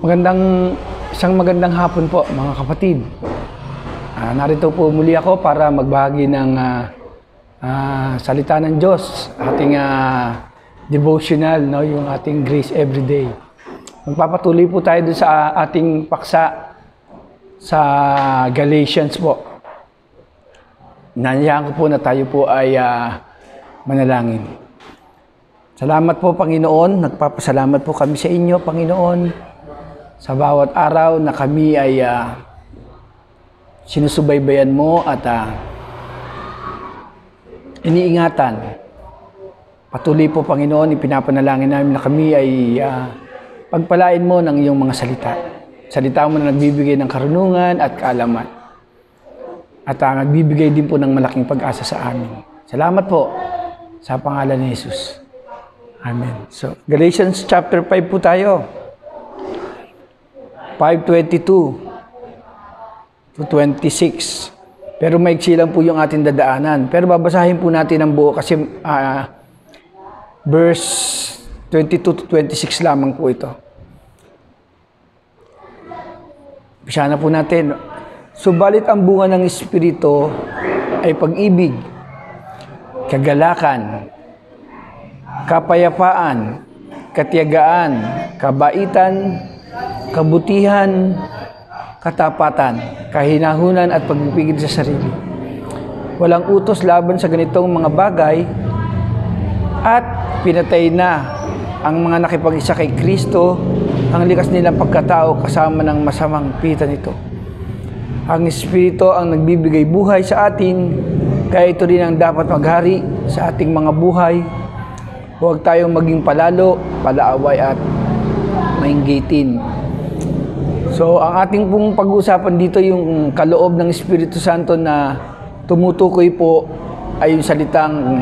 Isang magandang hapon po mga kapatid. Narito po muli ako para magbahagi ng salita ng Diyos, ating devotional, no, yung ating grace everyday. Magpapatuloy po tayo dun sa ating paksa sa Galatians po. Nanayaan ko po na tayo po ay manalangin. Salamat po Panginoon, nagpapasalamat po kami sa inyo Panginoon. Sa bawat araw na kami ay sinusubaybayan mo at iniingatan. Patuloy po Panginoon, ipinapanalangin namin na kami ay pagpalain mo ng iyong mga salita. Salita mo na nagbibigay ng karunungan at kaalaman. At nagbibigay din po ng malaking pag-asa sa amin. Salamat po sa pangalan ni Jesus. Amen. So, Galatians chapter 5 po tayo. 5:22 to 26. Pero maiksi lang po yung ating dadaanan. Pero babasahin po natin ang buo kasi verse 22 to 26 lamang po ito. Umpisa na po natin. Subalit ang bunga ng Espiritu ay pag-ibig, kagalakan, kapayapaan, katiyagaan, kabaitan, kabutihan, katapatan, kahinahunan at pagpipigil sa sarili. Walang utos laban sa ganitong mga bagay at pinatay na ang mga nakipag-isa kay Kristo ang likas nilang pagkatao kasama ng masamang pita nito. Ang Espiritu ang nagbibigay buhay sa atin, kaya ito rin ang dapat maghari sa ating mga buhay. Huwag tayong maging palalo, palaaway at mainggitin. So, ang ating pong pag-uusapan dito yung kaloob ng Espiritu Santo na tumutukoy po ay yung salitang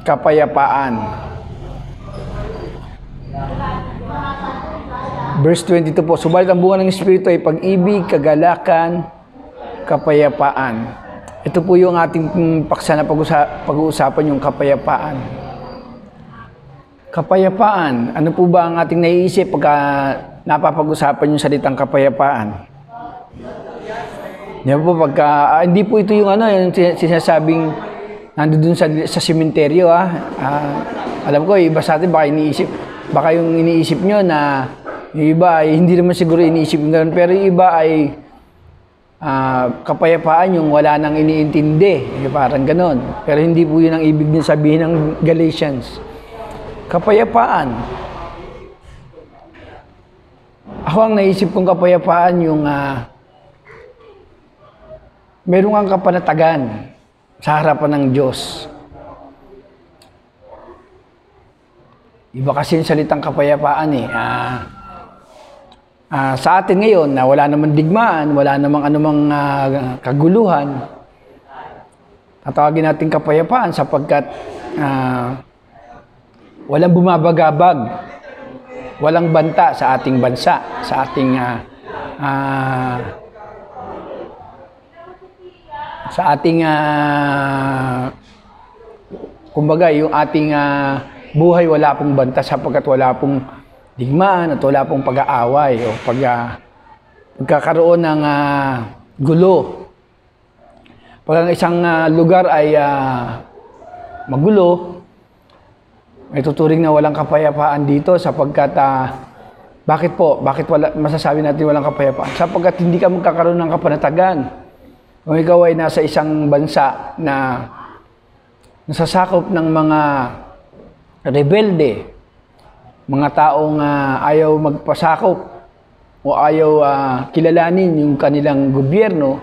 kapayapaan. Verse 22 po, subalit ang bunga ng Espiritu ay pag-ibig, kagalakan, kapayapaan. Ito po yung ating paksa na pag-uusapan, yung kapayapaan. Kapayapaan, ano po ba ang ating naiisip pagka napapag-usapan yung salitang kapayapaan? Di po pagka, hindi po ito yung yung sinasabing nandoon sa sementeryo alam ko iba sa atin baka yung iniisip nyo na yung iba ay hindi naman siguro iniisip yung gano'n, pero yung iba ay kapayapaan yung wala nang iniintindi, parang gano'n. Pero hindi po yun ang ibig niya sabihin ng Galatians. Kapayapaan. Ako ang naisip kong kapayapaan yung meron kang kapanatagan sa harapan ng Diyos. Iba kasi yung salitang kapayapaan sa atin ngayon na wala namang digmaan, wala namang anumang kaguluhan, tatawagin natin kapayapaan sapagkat walang bumabagabag, walang banta sa ating bansa, sa ating kumbaga yung ating buhay wala pong banta sapagkat wala pong digmaan at wala pong pag-aaway o pagkakaroon ng gulo. Pag ang isang lugar ay magulo, may tuturing na walang kapayapaan dito sapagkat bakit masasabi natin walang kapayapaan? Sapagkat hindi ka magkakaroon ng kapanatagan. Kung ikaw ay nasa isang bansa na nasasakop ng mga rebelde, mga taong ayaw magpasakop o ayaw kilalanin yung kanilang gobyerno,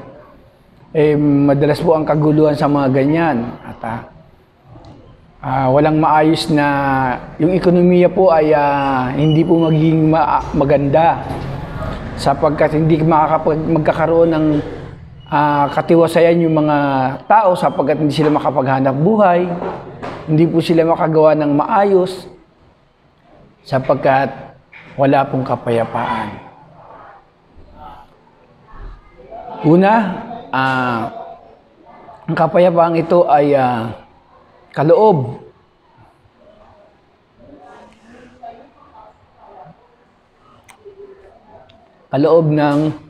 madalas po ang kaguluhan sa mga ganyan. At walang maayos na yung ekonomiya po ay hindi po magiging maganda sapagkat hindi magkakaroon ng katiwasayan yung mga tao sapagkat hindi sila makapaghanap buhay, hindi po sila makagawa ng maayos sapagkat wala pong kapayapaan. Una, ang kapayapaan ito ay kaloob. kaloob ng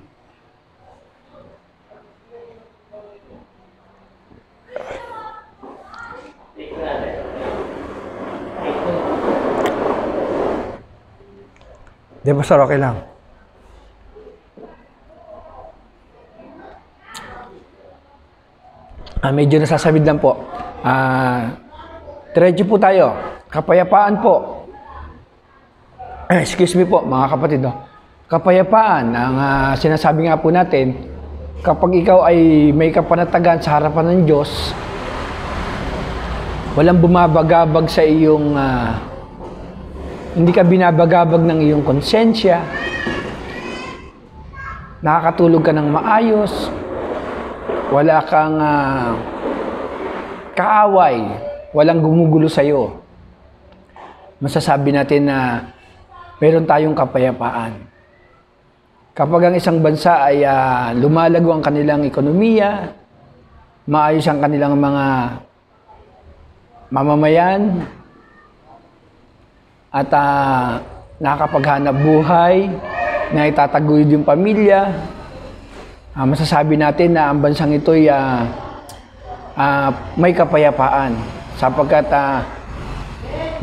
Di ba, sir? Okay lang. Medyo nasasabid lang po. Diretso po tayo. Kapayapaan po. Excuse me po, mga kapatid. No? Kapayapaan, ang sinasabi nga po natin, kapag ikaw ay may kapanatagan sa harapan ng Diyos, walang bumabagabag sa iyong hindi ka binabagabag ng iyong konsensya, nakakatulog ka ng maayos, wala kang kaaway, walang gumugulo sa iyo. Masasabi natin na meron tayong kapayapaan. Kapag ang isang bansa ay lumalago ang kanilang ekonomiya, maayos ang kanilang mga mamamayan, at nakakapaghanap buhay, na itataguyod yung pamilya, masasabi natin na ang bansang ito ay may kapayapaan sapagkat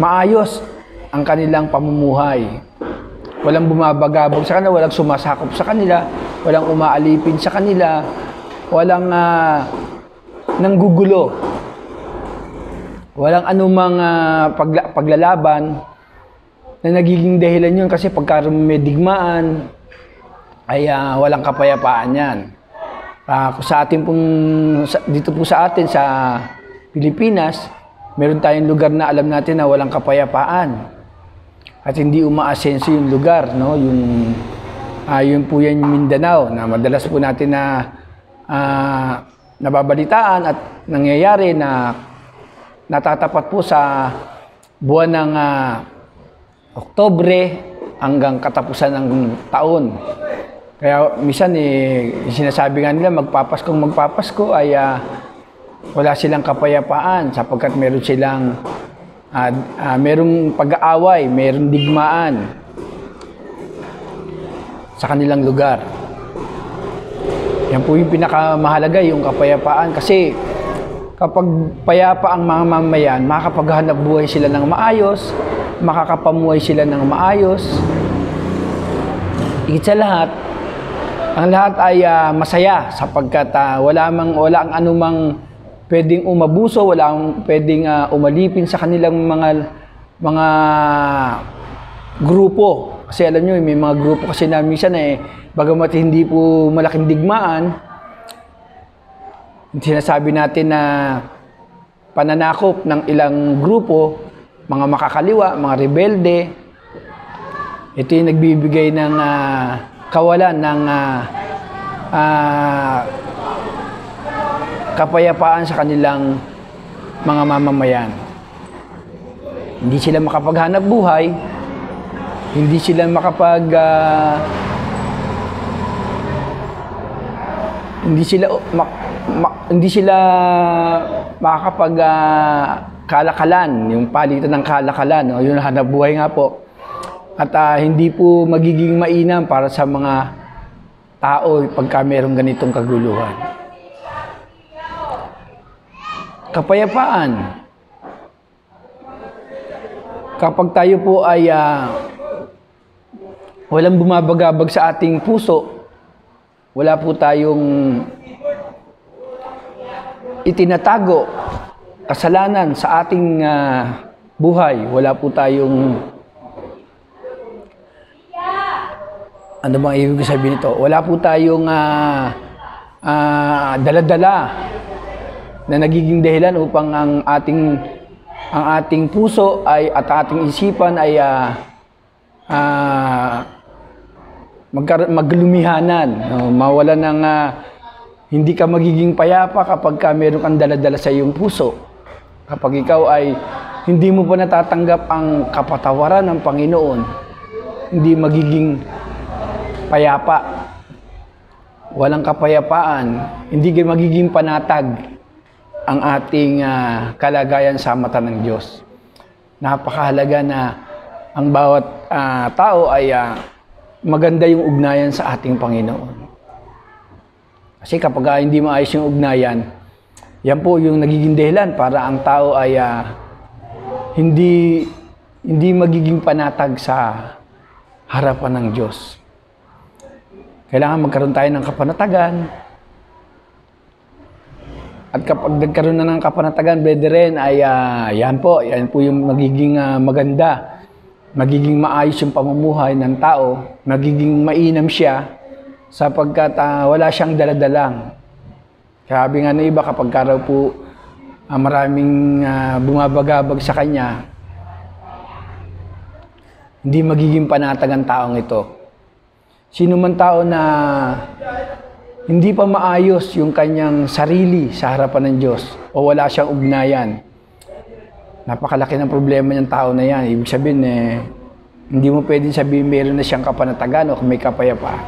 maayos ang kanilang pamumuhay. Walang bumabagabog sa kanila, walang sumasakop sa kanila, walang umaalipin sa kanila, walang nanggugulo, walang anumang paglalaban na nagiging dahilan yun kasi pagka may digmaan ay walang kapayapaan yan. Sa atin pong, dito po sa atin sa Pilipinas, meron tayong lugar na alam natin na walang kapayapaan at hindi umaasenso yung lugar, no? Yun po yan yung Mindanao na madalas po natin na nababalitaan at nangyayari na natatapat po sa buwan ng Oktubre hanggang katapusan ng taon. Kaya minsan sinasabi nga nila magpapasko ay wala silang kapayapaan sapagkat meron silang merong pag-aaway, merong digmaan sa kanilang lugar. Yan po yung pinakamahalaga, yung kapayapaan, kasi kapag payapa ang mga mamayan, makakapaghanap buhay sila ng maayos, makakapamuhay sila ng maayos. Higit sa lahat, ang lahat ay masaya sapagkat wala ang anumang pwedeng umabuso, wala ang pwedeng umalipin sa kanilang mga grupo. Kasi alam nyo, may mga grupo kasi na minsan bagamat hindi po malaking digmaan, sinasabi natin na pananakop ng ilang grupo, mga makakaliwa, mga rebelde, ito yung nagbibigay ng kawalan ng kapayapaan sa kanilang mga mamamayan. Hindi sila makapaghanap buhay, hindi sila hindi sila makakapag kalakalan, yung palitan ng kalakalan, o yung hanap buhay nga po. At hindi po magiging mainam para sa mga tao pagka mayroong ganitong kaguluhan. Kapayapaan. Kapag tayo po ay walang bumabagabag sa ating puso, wala po tayong itinatago kasalanan sa ating buhay, wala po tayong ano bang ibig sabihin nito? Wala po tayong dala-dala na nagiging dahilan upang ang ating puso at ating isipan ay maglumihanan, mawala ng hindi ka magiging payapa kapag meron kang dala-dala sa iyong puso. Kapag ikaw ay hindi mo pa natatanggap ang kapatawaran ng Panginoon, hindi magiging payapa. Walang kapayapaan, hindi magiging panatag ang ating kalagayan sa mata ng Diyos. Napakahalaga na ang bawat tao ay maganda yung ugnayan sa ating Panginoon. Kasi kapag hindi maayos yung ugnayan, yan po yung nagiging dahilan para ang tao ay hindi magiging panatag sa harapan ng Diyos. Kailangan magkaroon tayo ng kapanatagan. At kapag nagkaroon na ng kapanatagan, brethren, ay yan po yung magiging maganda. Magiging maayos yung pamumuhay ng tao. Magiging mainam siya sapagkat wala siyang daladalang. Sabi nga ng iba, kapag raw po maraming bumabagabag sa kanya, hindi magiging panatag ang taong ito. Sino man tao na hindi pa maayos yung kanyang sarili sa harapan ng Diyos o wala siyang ugnayan, napakalaki ng problema ng tao na yan. Ibig sabihin, hindi mo pwedeng sabihin meron na siyang kapanatagan o may kapayapaan.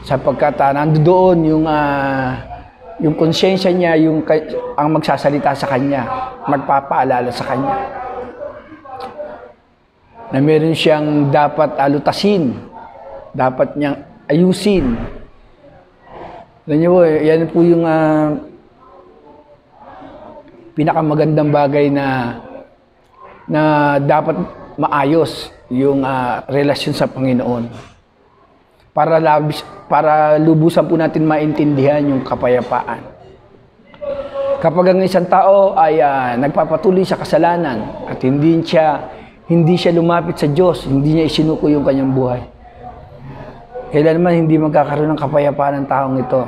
Sapagkat nandoon yung konsyensya niya, ang magsasalita sa kanya, magpapaalala sa kanya. Na meron siyang dapat alutasin, dapat niyang ayusin. Alam niyo po, yan po yung pinakamagandang bagay na dapat maayos yung relasyon sa Panginoon. Para lubusan po natin maintindihan yung kapayapaan. Kapag ang isang tao ay nagpapatuloy sa kasalanan at hindi siya lumapit sa Diyos, hindi niya isinuko yung kanyang buhay, kailanman hindi magkakaroon ng kapayapaan ng taong ito.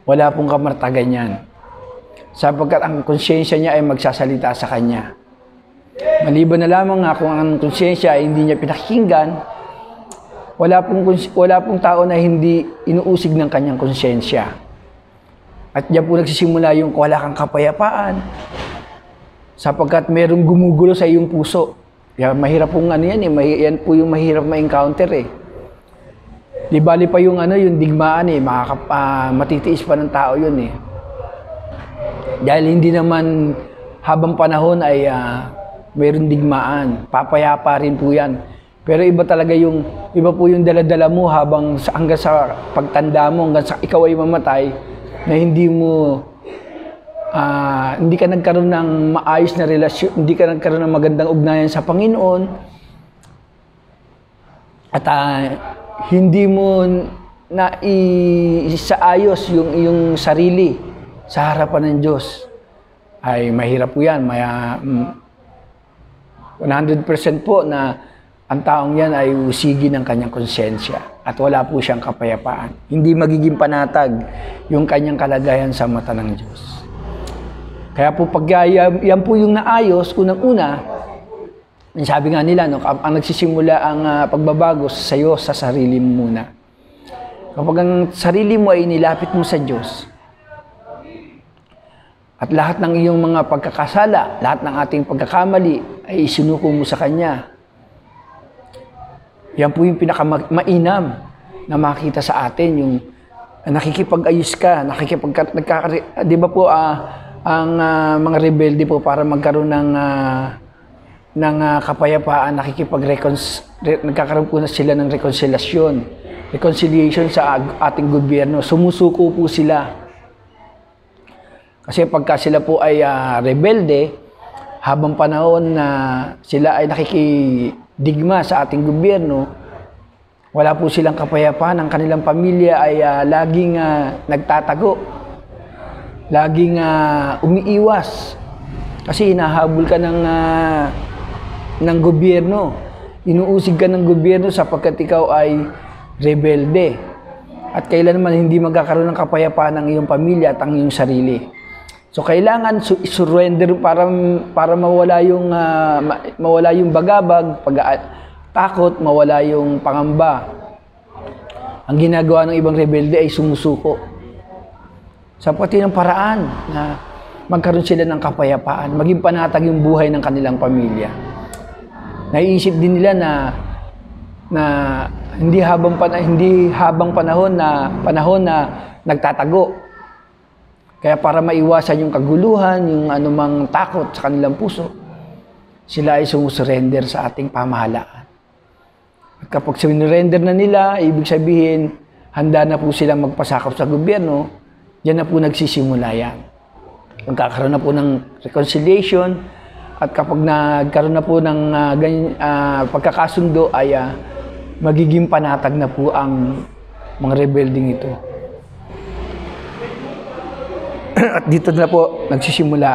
Wala pong kamartagan yan. Sapagkat ang konsyensya niya ay magsasalita sa kanya. Maliban na lamang kung ang konsyensya ay hindi niya pinakinggan, wala pong tao na hindi inuusig ng kanyang konsyensya. At diyan po nagsisimula yung wala kang kapayapaan. Sapagkat merong gumugulo sa iyong puso. Kaya mahirap pong yan yan po yung mahirap ma-encounter Di bali pa yung yung digmaan matitiis pa ng tao yun Dahil hindi naman habang panahon ay mayroong digmaan. Papayapa rin po yan. Pero iba po yung dala-dala mo hanggang sa pagtanda mo, hanggang sa ikaw ay mamatay, na hindi ka nagkaroon ng maayos na relasyon, hindi ka nagkaroon ng magandang ugnayan sa Panginoon, at hindi mo na isaayos yung iyong sarili sa harapan ng Diyos, ay mahirap po yan. 100% po na ang taong yan ay usigi ng kanyang konsensya at wala po siyang kapayapaan. Hindi magiging panatag yung kanyang kalagayan sa mata ng Diyos. Kaya po pag yan po yung naayos, unang-una, sabi nga nila, ang nagsisimula ang pagbabago sa iyo, sa sarili mo muna. Kapag ang sarili mo ay nilapit mo sa Diyos, at lahat ng iyong mga pagkakasala, lahat ng ating pagkakamali ay isinuko mo sa Kanya, yan po yung pinakamainam na makita sa atin, yung nakikipag-ayos ka, di ba po ang mga rebelde po para magkaroon ng kapayapaan, nagkakaroon po na sila ng reconciliation sa ating gobyerno. Sumusuko po sila. Kasi pagka sila po ay rebelde, habang panahon na sila ay nakikidigma sa ating gobyerno, wala po silang kapayapaan. Ang kanilang pamilya ay laging nagtatago, laging umiiwas. Kasi hinahabol ka ng gobyerno. Inuusig ka ng gobyerno sapagkat ikaw ay rebelde. At kailanman hindi magkakaroon ng kapayapaan ng iyong pamilya at ang iyong sarili. So kailangan surrender para mawala yung bagabag, takot, mawala yung pangamba. Ang ginagawa ng ibang rebelde ay sumusuko. Sa pati ng paraan na magkaroon sila ng kapayapaan, maging panatag yung buhay ng kanilang pamilya. Naiisip din nila na hindi habang panahon na nagtatago. Kaya para maiwasan yung kaguluhan, yung anumang takot sa kanilang puso, sila ay sumusurrender sa ating pamahalaan. At kapag sinurrender na nila, ibig sabihin, handa na po silang magpasakop sa gobyerno, diyan na po nagsisimula yan. Magkakaroon na po ng reconciliation, at kapag nagkaroon na po ng pagkakasundo ay magiging panatag na po ang mga rebelding ito. At dito na po nagsisimula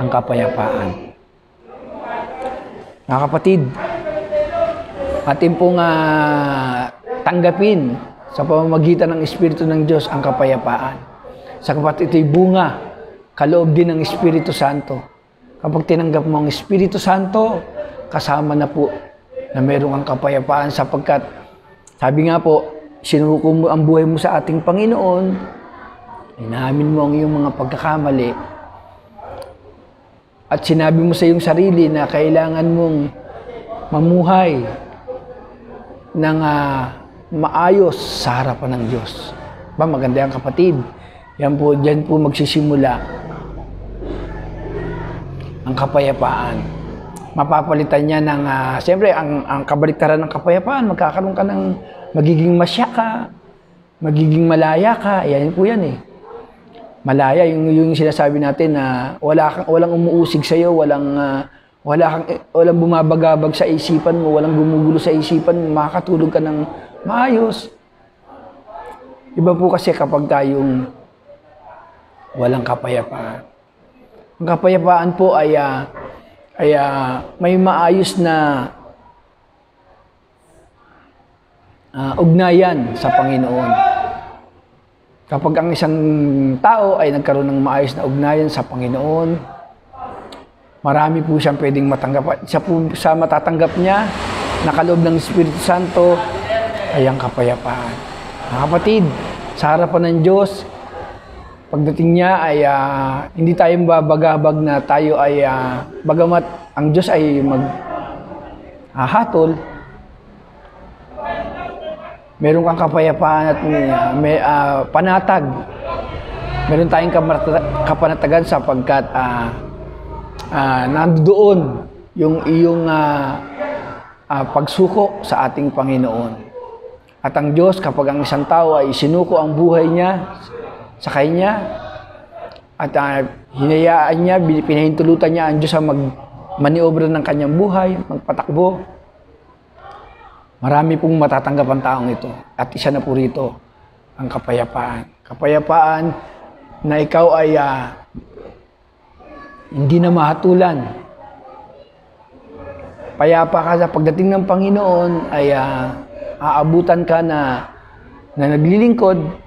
ang kapayapaan. Mga kapatid, atin pong tanggapin sa pamamagitan ng Espiritu ng Diyos ang kapayapaan. Sa kapatid, ito'y bunga, kaloob din ng Espiritu Santo. Kapag tinanggap mo ang Espiritu Santo, kasama na po na meron kang kapayapaan sapagkat sabi nga po, sinuko mo ang buhay mo sa ating Panginoon, inamin mo ang iyong mga pagkakamali, at sinabi mo sa iyong sarili na kailangan mong mamuhay ng maayos sa harapan ng Diyos. Ba, maganda yan kapatid. Yan po, dyan po magsisimula ang kapayapaan. Mapapalitan niya ng, siyempre, ang kabaliktaran ng kapayapaan, magkakaroon ka ng magiging masya ka, magiging malaya ka, yan po yan eh. Malaya, yung sinasabi natin na walang umuusig sa'yo, walang bumabagabag sa isipan mo, walang gumugulo sa isipan mo, makakatulog ka ng maayos. Iba po kasi kapag tayong walang kapayapaan. Ang kapayapaan po ay may maayos na ugnayan sa Panginoon. Kapag ang isang tao ay nagkaroon ng maayos na ugnayan sa Panginoon, marami po siyang pwedeng matanggap. Isa po sa matatanggap niya, nakaloob ng Espiritu Santo, ay ang kapayapaan. Mga kapatid, sa harapan ng Diyos, pagdating niya ay hindi tayo babagabag na tayo ay bagamat ang Diyos ay maghahatol, meron kang kapayapaan at may panatag. Meron tayong kapanatagan sapagkat nandoon yung iyong pagsuko sa ating Panginoon. At ang Diyos, kapag ang isang tao ay sinuko ang buhay niya sa Kanya, at hinayaan niya, pinahintulutan niya ang Diyos ang maniobra ng kanyang buhay, magpatakbo, marami pong matatanggap ang taong ito. At isa na po rito, ang kapayapaan. Kapayapaan na ikaw ay hindi na mahatulan. Payapa ka sa pagdating ng Panginoon ay aabutan ka na naglilingkod,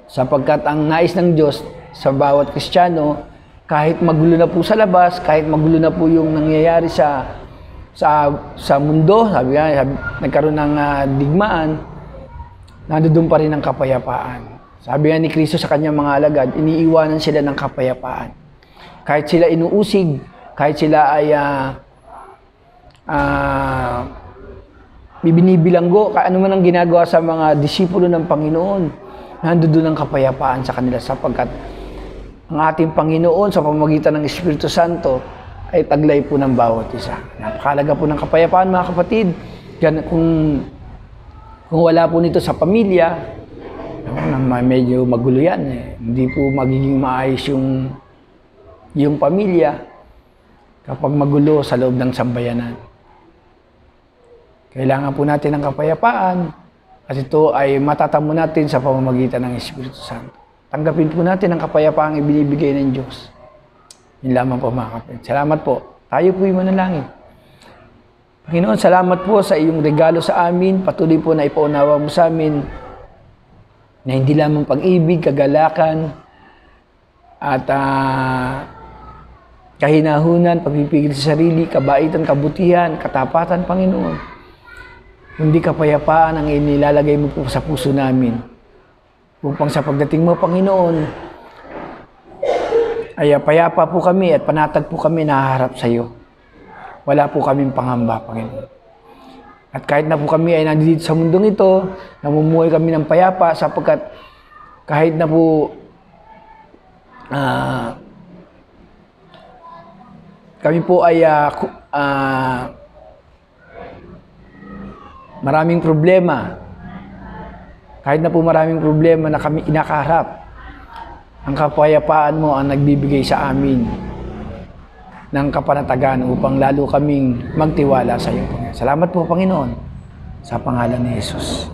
sapagkat ang nais ng Diyos sa bawat Kristiyano, kahit magulo na po sa labas, kahit magulo na po yung nangyayari sa mundo, sabi nga, nagkaroon ng digmaan, nandoon pa rin ang kapayapaan. Sabi nga ni Kristo sa kanyang mga alagad, iniiwanan sila ng kapayapaan. Kahit sila inuusig, kahit sila ay binibilanggo, ano man ang ginagawa sa mga disipulo ng Panginoon, nandoon ang kapayapaan sa kanila sapagkat ang ating Panginoon sa pamamagitan ng Espiritu Santo ay taglay po ng bawat isa. Napakahalaga po ng kapayapaan, mga kapatid. Kung wala po nito sa pamilya, medyo magulo yan. Hindi po magiging maayos yung pamilya kapag magulo sa loob ng sambayanan. Kailangan po natin ng kapayapaan at ito ay matatamo natin sa pamamagitan ng Espiritu Santo. Tanggapin po natin ang kapayapaang ibinibigay ng Diyos. Yun lamang po, mga kapatid. Salamat po. Tayo po yung manalangin. Panginoon, salamat po sa iyong regalo sa amin. Patuloy po na ipaunawa mo sa amin na hindi lamang pag-ibig, kagalakan, at kahinahunan, pagpipigil sa sarili, kabaitan, kabutihan, katapatan, Panginoon. Hindi kapayapaan ang inilalagay mo po sa puso namin. Upang sa pagdating mo, Panginoon, ay payapa po kami at panatag po kami nahaharap sa iyo. Wala po kaming pangamba, Panginoon. At kahit na po kami ay nandito sa mundong ito, namumuhay kami ng payapa sapagkat kahit na po kami po ay maraming problema, kahit na po maraming problema na kami inakaharap, ang kapayapaan mo ang nagbibigay sa amin ng kapanatagan upang lalo kaming magtiwala sa iyo, Panginoon. Salamat po, Panginoon, sa pangalan ni Jesus.